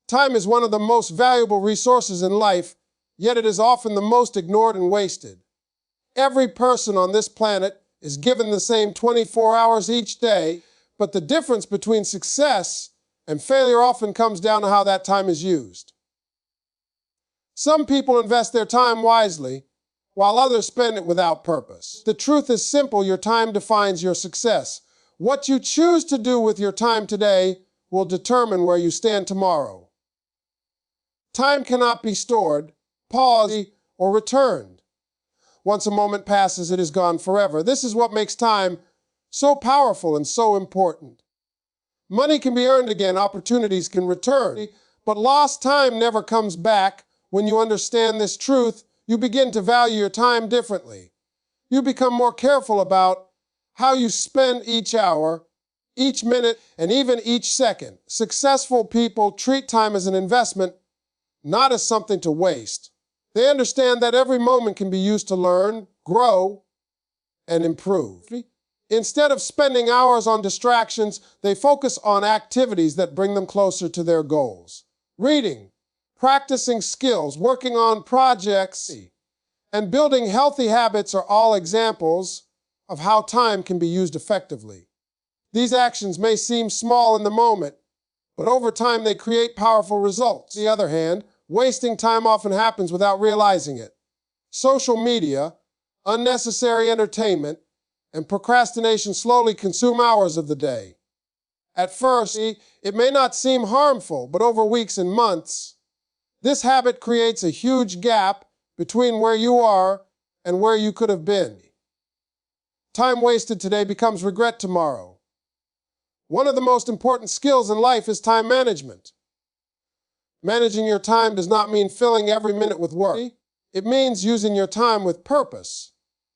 Time is one of the most valuable resources in life, yet it is often the most ignored and wasted. Every person on this planet is given the same 24 hours each day, but the difference between success and failure often comes down to how that time is used. Some people invest their time wisely, while others spend it without purpose. The truth is simple: your time defines your success. What you choose to do with your time today will determine where you stand tomorrow. Time cannot be stored, paused, or returned. Once a moment passes, it is gone forever. This is what makes time so powerful and so important. Money can be earned again, opportunities can return, but lost time never comes back. When you understand this truth, you begin to value your time differently. You become more careful about how you spend each hour, each minute, and even each second. Successful people treat time as an investment, not as something to waste. They understand that every moment can be used to learn, grow, and improve. Instead of spending hours on distractions, they focus on activities that bring them closer to their goals. Reading, practicing skills, working on projects, and building healthy habits are all examples of how time can be used effectively. These actions may seem small in the moment, but over time they create powerful results. On the other hand, wasting time often happens without realizing it. Social media, unnecessary entertainment, and procrastination slowly consume hours of the day. At first, it may not seem harmful, but over weeks and months, this habit creates a huge gap between where you are and where you could have been. Time wasted today becomes regret tomorrow. One of the most important skills in life is time management. Managing your time does not mean filling every minute with work. It means using your time with purpose.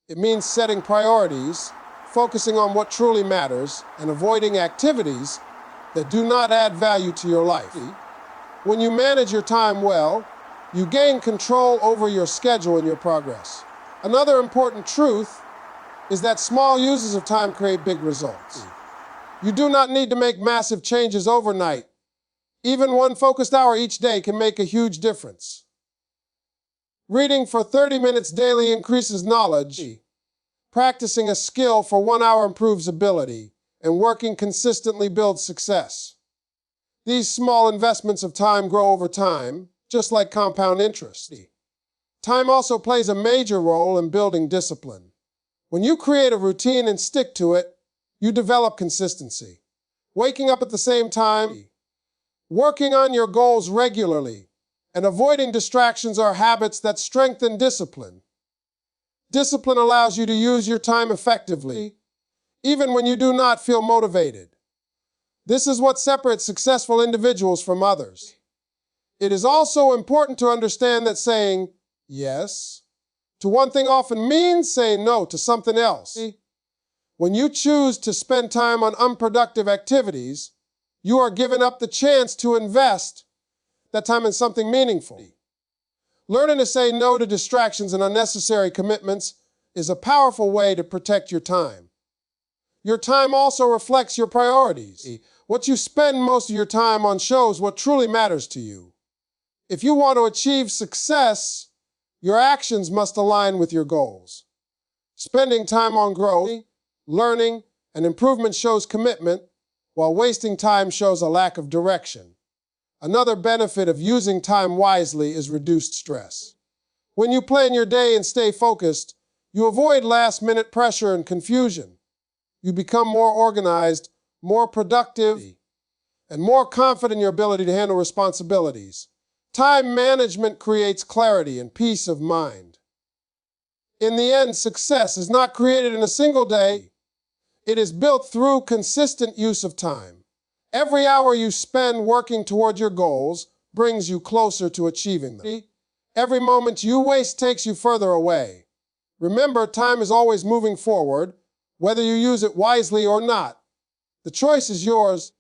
It means setting priorities, focusing on what truly matters, and avoiding activities that do not add value to your life. When you manage your time well, you gain control over your schedule and your progress. Another important truth is that small uses of time create big results. You do not need to make massive changes overnight. Even one focused hour each day can make a huge difference. Reading for 30 minutes daily increases knowledge. Practicing a skill for 1 hour improves ability, and working consistently builds success. These small investments of time grow over time, just like compound interest. Time also plays a major role in building discipline. When you create a routine and stick to it, you develop consistency. Waking up at the same time, working on your goals regularly, and avoiding distractions are habits that strengthen discipline. Discipline allows you to use your time effectively, even when you do not feel motivated. This is what separates successful individuals from others. It is also important to understand that saying yes to one thing often means saying no to something else. When you choose to spend time on unproductive activities, you are giving up the chance to invest that time in something meaningful. Learning to say no to distractions and unnecessary commitments is a powerful way to protect your time. Your time also reflects your priorities. What you spend most of your time on shows what truly matters to you. If you want to achieve success, your actions must align with your goals. Spending time on growth, learning, and improvement shows commitment, while wasting time shows a lack of direction. Another benefit of using time wisely is reduced stress. When you plan your day and stay focused, you avoid last-minute pressure and confusion. You become more organized, more productive, and more confident in your ability to handle responsibilities. Time management creates clarity and peace of mind. In the end, success is not created in a single day. It is built through consistent use of time. Every hour you spend working toward your goals brings you closer to achieving them. Every moment you waste takes you further away. Remember, time is always moving forward, whether you use it wisely or not. The choice is yours.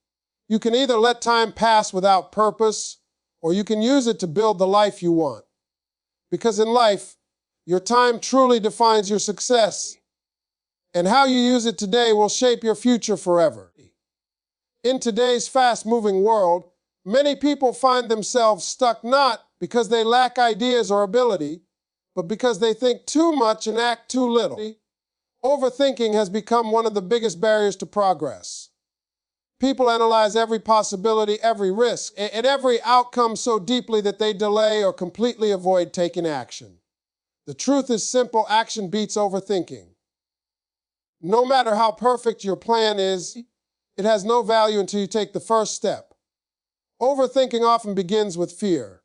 You can either let time pass without purpose, or you can use it to build the life you want. Because in life, your time truly defines your success, and how you use it today will shape your future forever. In today's fast-moving world, Many people find themselves stuck not because they lack ideas or ability, but because they think too much and act too little. Overthinking has become one of the biggest barriers to progress. People analyze every possibility, every risk, and every outcome so deeply that they delay or completely avoid taking action. The truth is simple: action beats overthinking. No matter how perfect your plan is, it has no value until you take the first step. Overthinking often begins with fear.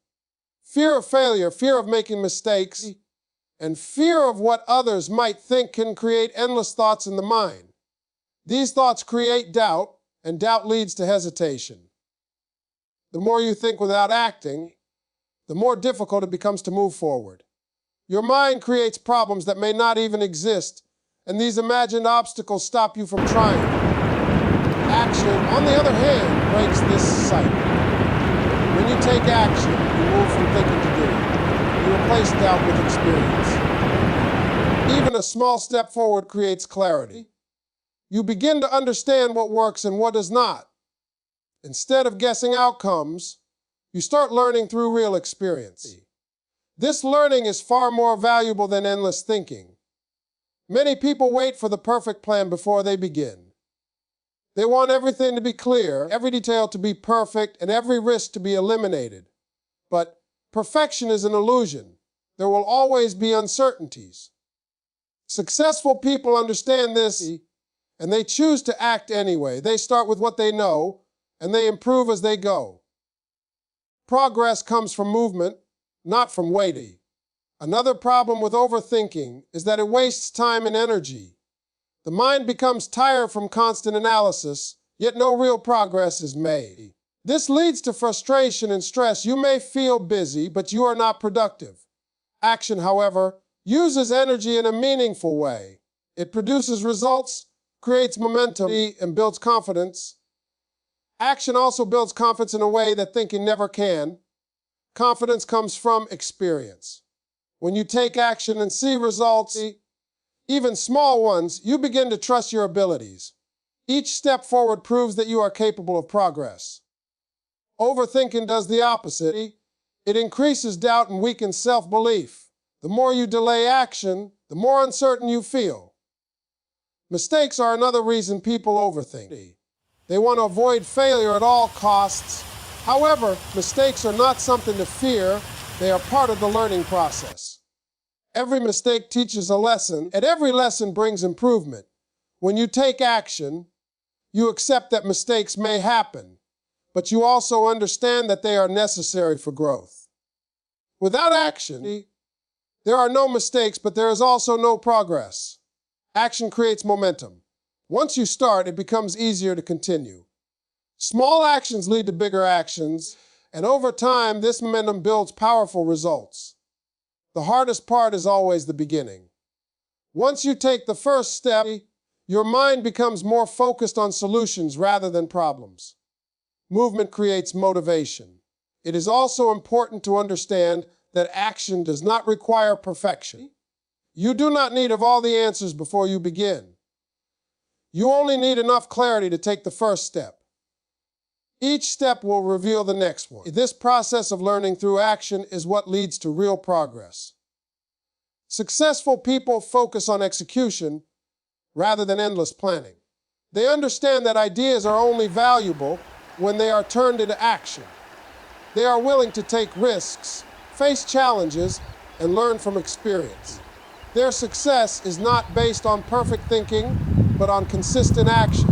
Fear of failure, fear of making mistakes, and fear of what others might think can create endless thoughts in the mind. These thoughts create doubt, and doubt leads to hesitation. The more you think without acting, the more difficult it becomes to move forward. Your mind creates problems that may not even exist, and these imagined obstacles stop you from trying. Action, on the other hand, breaks this cycle. When you take action, you move from thinking to doing. You replace doubt with experience. Even a small step forward creates clarity. You begin to understand what works and what does not. Instead of guessing outcomes, you start learning through real experience. This learning is far more valuable than endless thinking. Many people wait for the perfect plan before they begin. They want everything to be clear, every detail to be perfect, and every risk to be eliminated. But perfection is an illusion. There will always be uncertainties. Successful people understand this, and they choose to act anyway. They start with what they know, and they improve as they go. Progress comes from movement, not from waiting. Another problem with overthinking is that it wastes time and energy. The mind becomes tired from constant analysis, yet no real progress is made. This leads to frustration and stress. You may feel busy, but you are not productive. Action, however, uses energy in a meaningful way. It produces results, creates momentum, and builds confidence. Action also builds confidence in a way that thinking never can. Confidence comes from experience. When you take action and see results, even small ones, you begin to trust your abilities. Each step forward proves that you are capable of progress. Overthinking does the opposite. It increases doubt and weakens self-belief. The more you delay action, the more uncertain you feel. Mistakes are another reason people overthink. They want to avoid failure at all costs. However, mistakes are not something to fear. They are part of the learning process. Every mistake teaches a lesson, and every lesson brings improvement. When you take action, you accept that mistakes may happen, but you also understand that they are necessary for growth. Without action, there are no mistakes, but there is also no progress. Action creates momentum. Once you start, it becomes easier to continue. Small actions lead to bigger actions, and over time, this momentum builds powerful results. The hardest part is always the beginning. Once you take the first step, your mind becomes more focused on solutions rather than problems. Movement creates motivation. It is also important to understand that action does not require perfection. You do not need all the answers before you begin. You only need enough clarity to take the first step. Each step will reveal the next one. This process of learning through action is what leads to real progress. Successful people focus on execution rather than endless planning. They understand that ideas are only valuable when they are turned into action. They are willing to take risks, face challenges, and learn from experience. Their success is not based on perfect thinking, but on consistent action.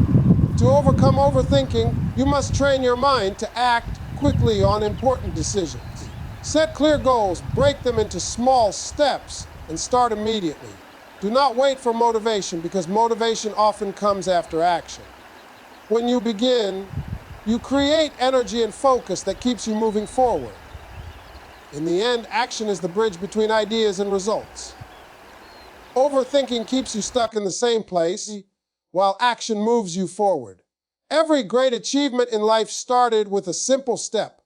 To overcome overthinking, you must train your mind to act quickly on important decisions. Set clear goals, break them into small steps, and start immediately. Do not wait for motivation, because motivation often comes after action. When you begin, you create energy and focus that keeps you moving forward. In the end, action is the bridge between ideas and results. Overthinking keeps you stuck in the same place, while action moves you forward. Every great achievement in life started with a simple step.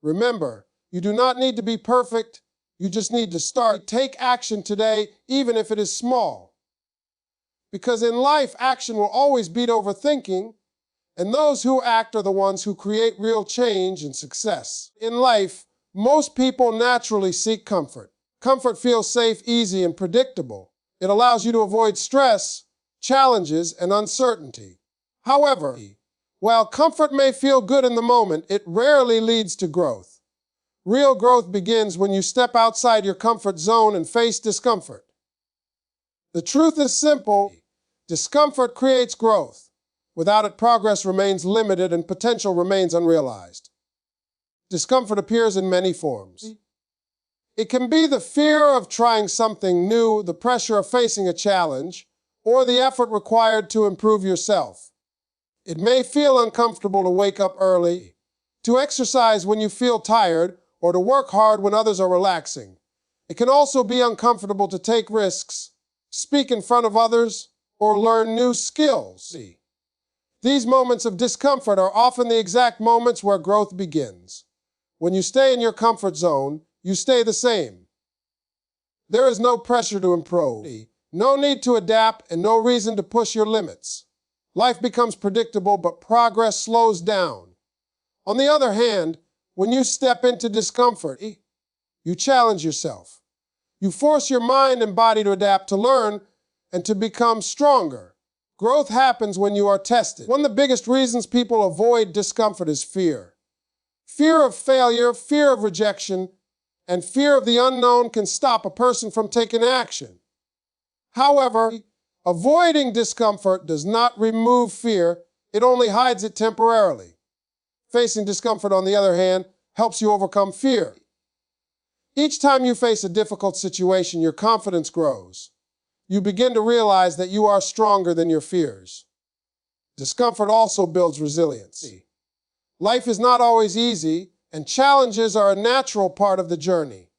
Remember, you do not need to be perfect, you just need to start. Take action today, even if it is small. Because in life, action will always beat overthinking, And those who act are the ones who create real change and success. In life, most people naturally seek comfort. Comfort feels safe, easy, and predictable. It allows you to avoid stress, challenges, and uncertainty. However, while comfort may feel good in the moment, it rarely leads to growth. Real growth begins when you step outside your comfort zone and face discomfort. The truth is simple. Discomfort creates growth. Without it, progress remains limited and potential remains unrealized. Discomfort appears in many forms. It can be the fear of trying something new, the pressure of facing a challenge, or the effort required to improve yourself. It may feel uncomfortable to wake up early, to exercise when you feel tired, or to work hard when others are relaxing. It can also be uncomfortable to take risks, speak in front of others, or learn new skills. These moments of discomfort are often the exact moments where growth begins. When you stay in your comfort zone, you stay the same. There is no pressure to improve, no need to adapt, and no reason to push your limits. Life becomes predictable, but progress slows down. On the other hand, when you step into discomfort, you challenge yourself. You force your mind and body to adapt, to learn, and to become stronger. Growth happens when you are tested. One of the biggest reasons people avoid discomfort is fear. Fear of failure, fear of rejection, and fear of the unknown can stop a person from taking action. However, avoiding discomfort does not remove fear, it only hides it temporarily. Facing discomfort, on the other hand, helps you overcome fear. Each time you face a difficult situation, your confidence grows. You begin to realize that you are stronger than your fears. Discomfort also builds resilience. Life is not always easy, and challenges are a natural part of the journey.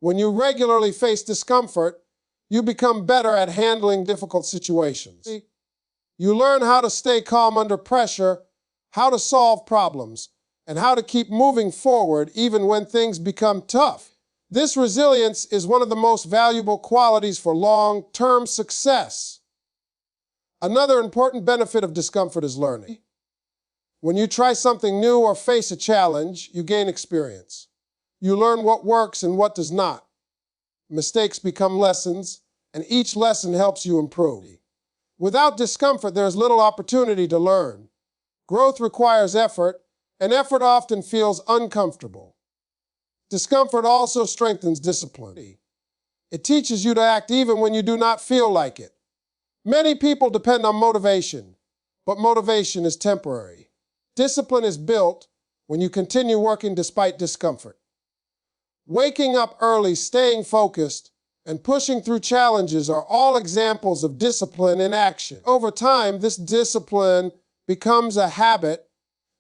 When you regularly face discomfort, you become better at handling difficult situations. You learn how to stay calm under pressure, how to solve problems, and how to keep moving forward even when things become tough. This resilience is one of the most valuable qualities for long-term success. Another important benefit of discomfort is learning. When you try something new or face a challenge, you gain experience. You learn what works and what does not. Mistakes become lessons, and each lesson helps you improve. Without discomfort, there is little opportunity to learn. Growth requires effort, and effort often feels uncomfortable. Discomfort also strengthens discipline. It teaches you to act even when you do not feel like it. Many people depend on motivation, but motivation is temporary. Discipline is built when you continue working despite discomfort. Waking up early, staying focused, and pushing through challenges are all examples of discipline in action. Over time, this discipline becomes a habit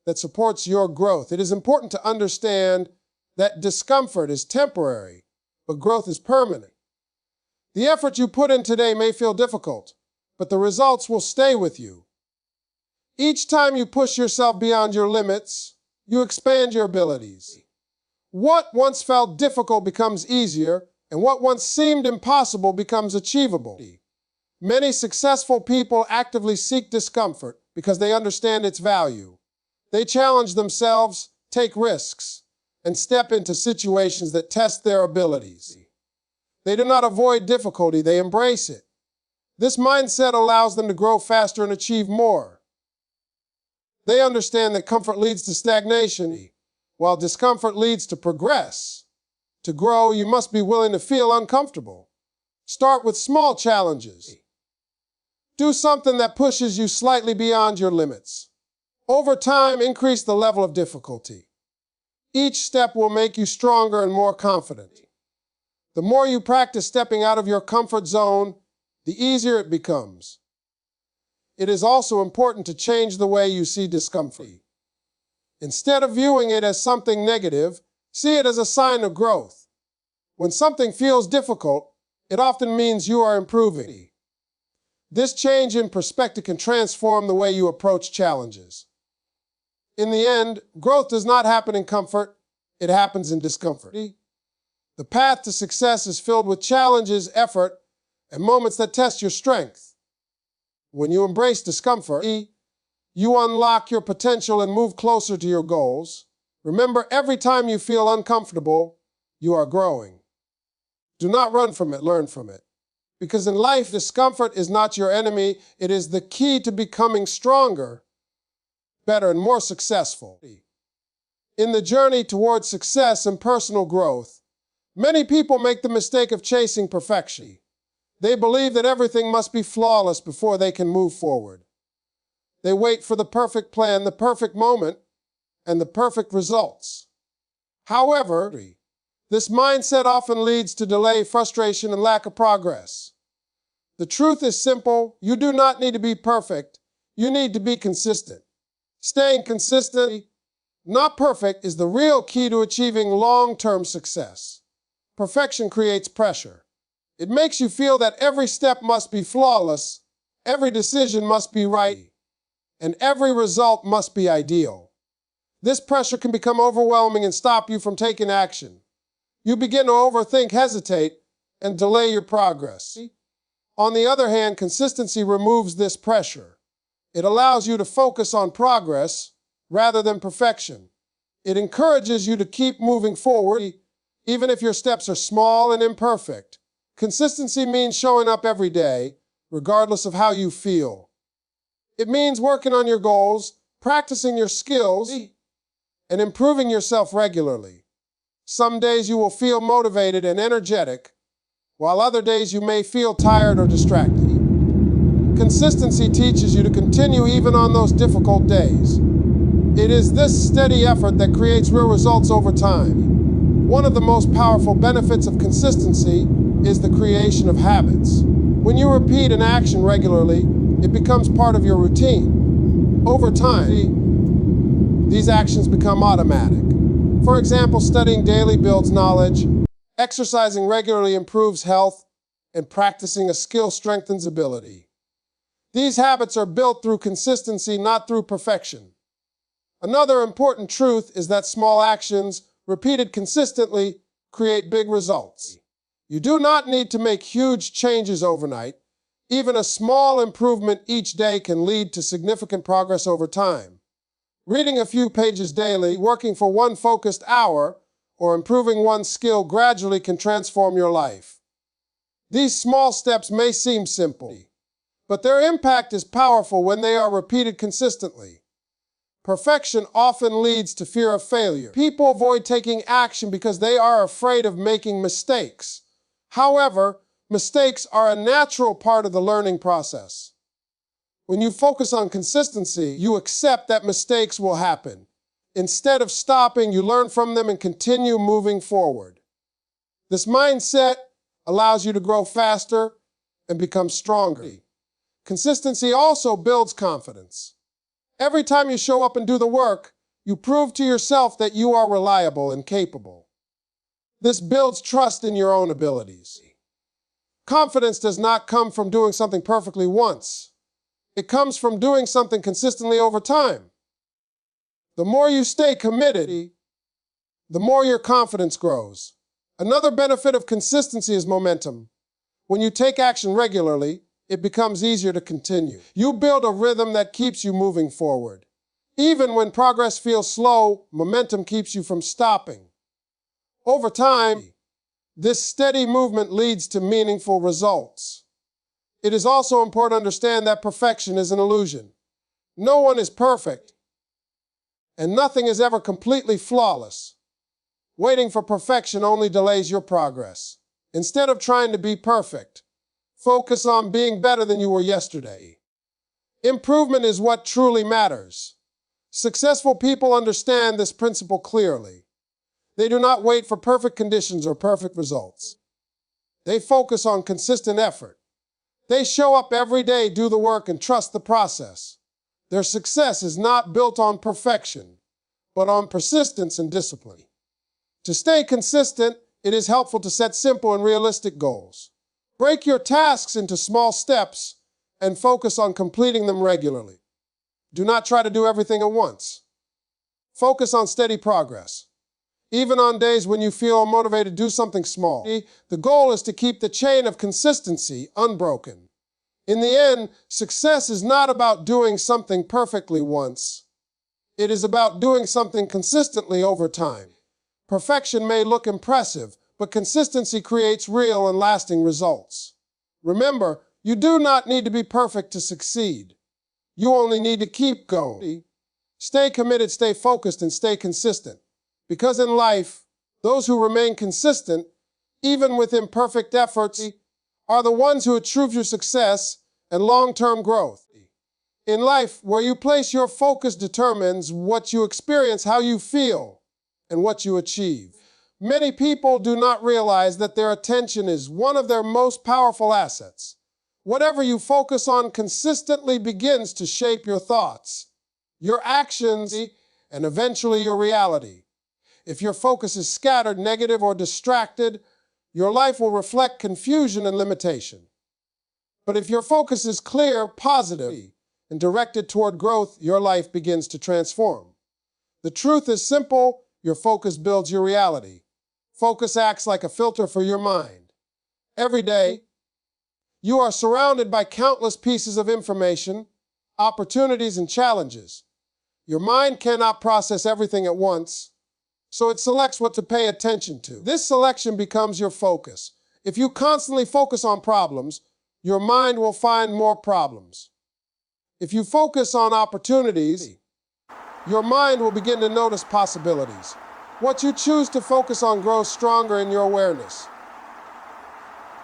that supports your growth. It is important to understand that discomfort is temporary, but growth is permanent. The effort you put in today may feel difficult, but the results will stay with you. Each time you push yourself beyond your limits, you expand your abilities. What once felt difficult becomes easier, and what once seemed impossible becomes achievable. Many successful people actively seek discomfort because they understand its value. They challenge themselves, take risks, and step into situations that test their abilities. They do not avoid difficulty, they embrace it. This mindset allows them to grow faster and achieve more. They understand that comfort leads to stagnation, while discomfort leads to progress. To grow, you must be willing to feel uncomfortable. Start with small challenges. Do something that pushes you slightly beyond your limits. Over time, increase the level of difficulty. Each step will make you stronger and more confident. The more you practice stepping out of your comfort zone, the easier it becomes. It is also important to change the way you see discomfort. Instead of viewing it as something negative, see it as a sign of growth. When something feels difficult, it often means you are improving. This change in perspective can transform the way you approach challenges. In the end, growth does not happen in comfort, it happens in discomfort. The path to success is filled with challenges, effort, and moments that test your strength. When you embrace discomfort, you unlock your potential and move closer to your goals. Remember, every time you feel uncomfortable, you are growing. Do not run from it, learn from it. Because in life, discomfort is not your enemy. It is the key to becoming stronger, better, and more successful. In the journey towards success and personal growth, many people make the mistake of chasing perfection. They believe that everything must be flawless before they can move forward. They wait for the perfect plan, the perfect moment, and the perfect results. However, this mindset often leads to delay, frustration, and lack of progress. The truth is simple. You do not need to be perfect. You need to be consistent. Staying consistent, not perfect, is the real key to achieving long-term success. Perfection creates pressure. It makes you feel that every step must be flawless, every decision must be right, and every result must be ideal. This pressure can become overwhelming and stop you from taking action. You begin to overthink, hesitate, and delay your progress. On the other hand, consistency removes this pressure. It allows you to focus on progress rather than perfection. It encourages you to keep moving forward, even if your steps are small and imperfect. Consistency means showing up every day, regardless of how you feel. It means working on your goals, practicing your skills, and improving yourself regularly. Some days you will feel motivated and energetic, while other days you may feel tired or distracted. Consistency teaches you to continue even on those difficult days. It is this steady effort that creates real results over time. One of the most powerful benefits of consistency is the creation of habits. When you repeat an action regularly, it becomes part of your routine. Over time, these actions become automatic. For example, studying daily builds knowledge, exercising regularly improves health, and practicing a skill strengthens ability. These habits are built through consistency, not through perfection. Another important truth is that small actions, repeated consistently, create big results. You do not need to make huge changes overnight. Even a small improvement each day can lead to significant progress over time. Reading a few pages daily, working for one focused hour, or improving one skill gradually can transform your life. These small steps may seem simple, but their impact is powerful when they are repeated consistently. Perfection often leads to fear of failure. People avoid taking action because they are afraid of making mistakes. However, mistakes are a natural part of the learning process. When you focus on consistency, you accept that mistakes will happen. Instead of stopping, you learn from them and continue moving forward. This mindset allows you to grow faster and become stronger. Consistency also builds confidence. Every time you show up and do the work, you prove to yourself that you are reliable and capable. This builds trust in your own abilities. Confidence does not come from doing something perfectly once. It comes from doing something consistently over time. The more you stay committed, the more your confidence grows. Another benefit of consistency is momentum. When you take action regularly, it becomes easier to continue. You build a rhythm that keeps you moving forward. Even when progress feels slow, momentum keeps you from stopping. Over time, this steady movement leads to meaningful results. It is also important to understand that perfection is an illusion. No one is perfect, and nothing is ever completely flawless. Waiting for perfection only delays your progress. Instead of trying to be perfect, focus on being better than you were yesterday. Improvement is what truly matters. Successful people understand this principle clearly. They do not wait for perfect conditions or perfect results. They focus on consistent effort. They show up every day, do the work, and trust the process. Their success is not built on perfection, but on persistence and discipline. To stay consistent, it is helpful to set simple and realistic goals. Break your tasks into small steps and focus on completing them regularly. Do not try to do everything at once. Focus on steady progress. Even on days when you feel unmotivated, do something small. The goal is to keep the chain of consistency unbroken. In the end, success is not about doing something perfectly once. It is about doing something consistently over time. Perfection may look impressive, but consistency creates real and lasting results. Remember, you do not need to be perfect to succeed. You only need to keep going. Stay committed, stay focused, and stay consistent. Because in life, those who remain consistent, even with imperfect efforts, are the ones who achieve your success and long-term growth. In life, where you place your focus determines what you experience, how you feel, and what you achieve. Many people do not realize that their attention is one of their most powerful assets. Whatever you focus on consistently begins to shape your thoughts, your actions, and eventually your reality. If your focus is scattered, negative, or distracted, your life will reflect confusion and limitation. But if your focus is clear, positive, and directed toward growth, your life begins to transform. The truth is simple: your focus builds your reality. Focus acts like a filter for your mind. Every day, you are surrounded by countless pieces of information, opportunities, and challenges. Your mind cannot process everything at once, so it selects what to pay attention to. This selection becomes your focus. If you constantly focus on problems, your mind will find more problems. If you focus on opportunities, your mind will begin to notice possibilities. What you choose to focus on grows stronger in your awareness.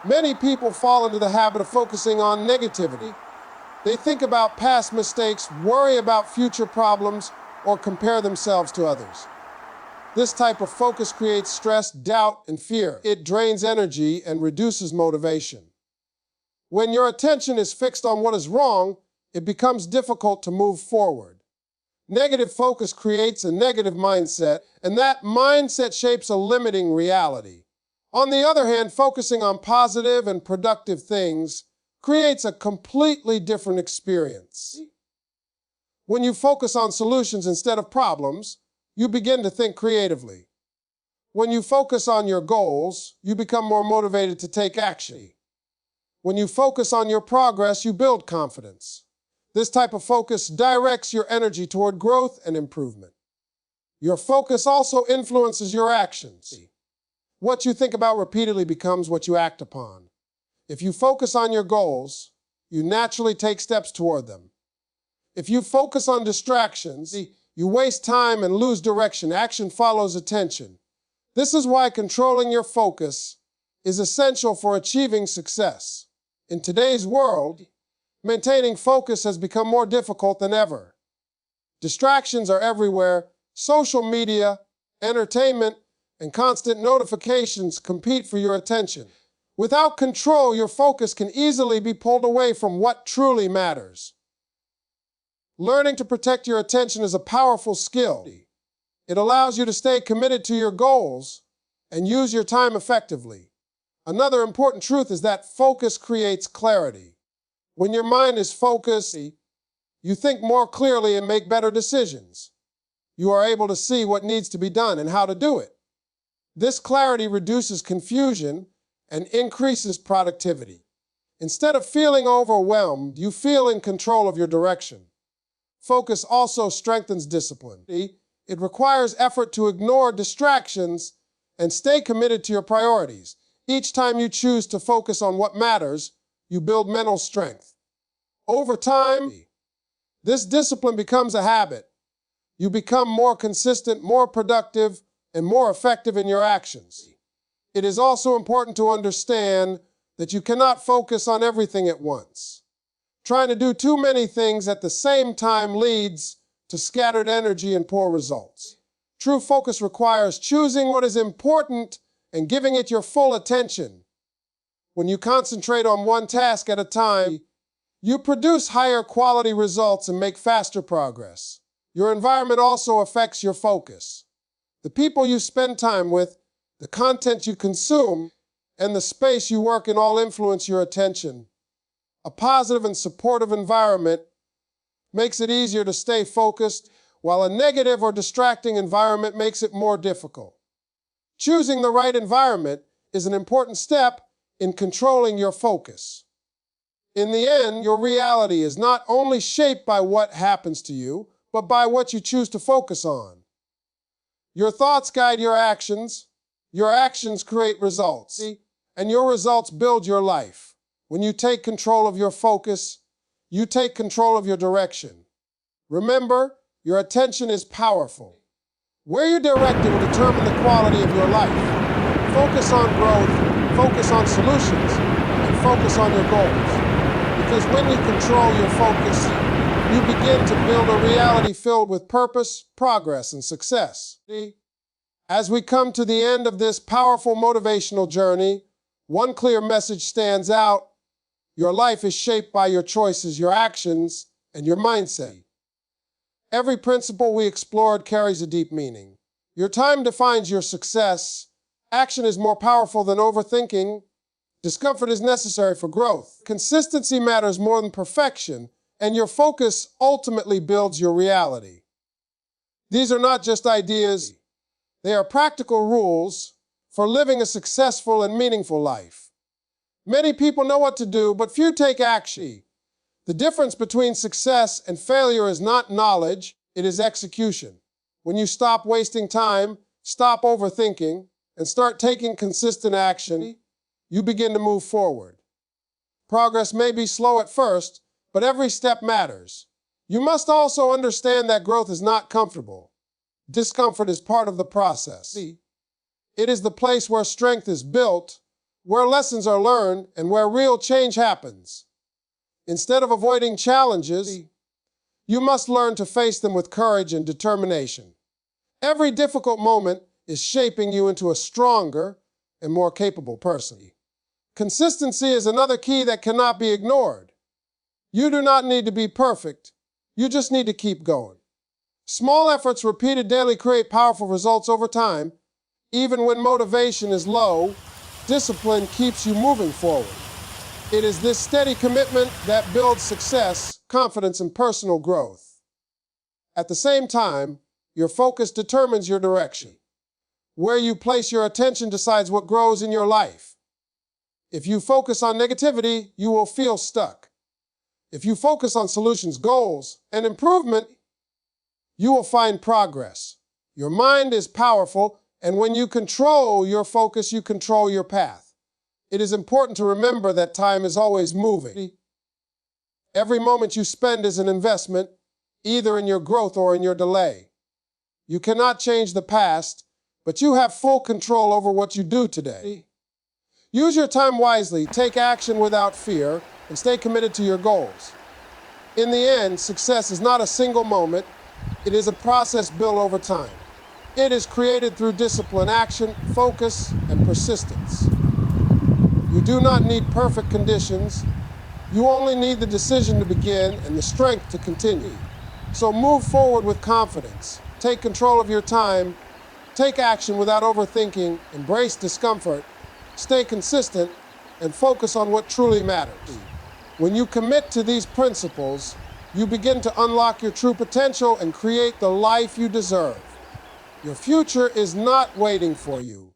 Many people fall into the habit of focusing on negativity. They think about past mistakes, worry about future problems, or compare themselves to others. This type of focus creates stress, doubt, and fear. It drains energy and reduces motivation. When your attention is fixed on what is wrong, it becomes difficult to move forward. Negative focus creates a negative mindset, and that mindset shapes a limiting reality. On the other hand, focusing on positive and productive things creates a completely different experience. When you focus on solutions instead of problems, you begin to think creatively. When you focus on your goals, you become more motivated to take action. When you focus on your progress, you build confidence. This type of focus directs your energy toward growth and improvement. Your focus also influences your actions. What you think about repeatedly becomes what you act upon. If you focus on your goals, you naturally take steps toward them. If you focus on distractions, you waste time and lose direction. Action follows attention. This is why controlling your focus is essential for achieving success. In today's world, maintaining focus has become more difficult than ever. Distractions are everywhere. Social media, entertainment, and constant notifications compete for your attention. Without control, your focus can easily be pulled away from what truly matters. Learning to protect your attention is a powerful skill. It allows you to stay committed to your goals and use your time effectively. Another important truth is that focus creates clarity. When your mind is focused, you think more clearly and make better decisions. You are able to see what needs to be done and how to do it. This clarity reduces confusion and increases productivity. Instead of feeling overwhelmed, you feel in control of your direction. Focus also strengthens discipline. It requires effort to ignore distractions and stay committed to your priorities. Each time you choose to focus on what matters, you build mental strength. Over time, this discipline becomes a habit. You become more consistent, more productive, and more effective in your actions. It is also important to understand that you cannot focus on everything at once. Trying to do too many things at the same time leads to scattered energy and poor results. True focus requires choosing what is important and giving it your full attention. When you concentrate on one task at a time, you produce higher quality results and make faster progress. Your environment also affects your focus. The people you spend time with, the content you consume, and the space you work in all influence your attention. A positive and supportive environment makes it easier to stay focused, while a negative or distracting environment makes it more difficult. Choosing the right environment is an important step in controlling your focus. In the end, your reality is not only shaped by what happens to you, but by what you choose to focus on. Your thoughts guide your actions create results, and your results build your life. When you take control of your focus, you take control of your direction. Remember, your attention is powerful. Where you direct it will determine the quality of your life. Focus on growth, focus on solutions, and focus on your goals. Because when you control your focus, you begin to build a reality filled with purpose, progress, and success. As we come to the end of this powerful motivational journey, one clear message stands out. Your life is shaped by your choices, your actions, and your mindset. Every principle we explored carries a deep meaning. Your time defines your success. Action is more powerful than overthinking. Discomfort is necessary for growth. Consistency matters more than perfection, and your focus ultimately builds your reality. These are not just ideas. They are practical rules for living a successful and meaningful life. Many people know what to do, but few take action. The difference between success and failure is not knowledge, it is execution. When you stop wasting time, stop overthinking, and start taking consistent action, you begin to move forward. Progress may be slow at first, but every step matters. You must also understand that growth is not comfortable. Discomfort is part of the process. It is the place where strength is built, where lessons are learned, and where real change happens. Instead of avoiding challenges, you must learn to face them with courage and determination. Every difficult moment is shaping you into a stronger and more capable person. Consistency is another key that cannot be ignored. You do not need to be perfect. You just need to keep going. Small efforts repeated daily create powerful results over time. Even when motivation is low, discipline keeps you moving forward. It is this steady commitment that builds success, confidence, and personal growth. At the same time, your focus determines your direction. Where you place your attention decides what grows in your life. If you focus on negativity, you will feel stuck. If you focus on solutions, goals, and improvement, you will find progress. Your mind is powerful, and when you control your focus, you control your path. It is important to remember that time is always moving. Every moment you spend is an investment, either in your growth or in your delay. You cannot change the past, but you have full control over what you do today. Use your time wisely, take action without fear, and stay committed to your goals. In the end, success is not a single moment, it is a process built over time. It is created through discipline, action, focus, and persistence. You do not need perfect conditions. You only need the decision to begin and the strength to continue. So move forward with confidence. Take control of your time. Take action without overthinking. Embrace discomfort. Stay consistent and focus on what truly matters. When you commit to these principles, you begin to unlock your true potential and create the life you deserve. Your future is not waiting for you.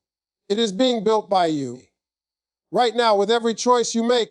It is being built by you. Right now, with every choice you make,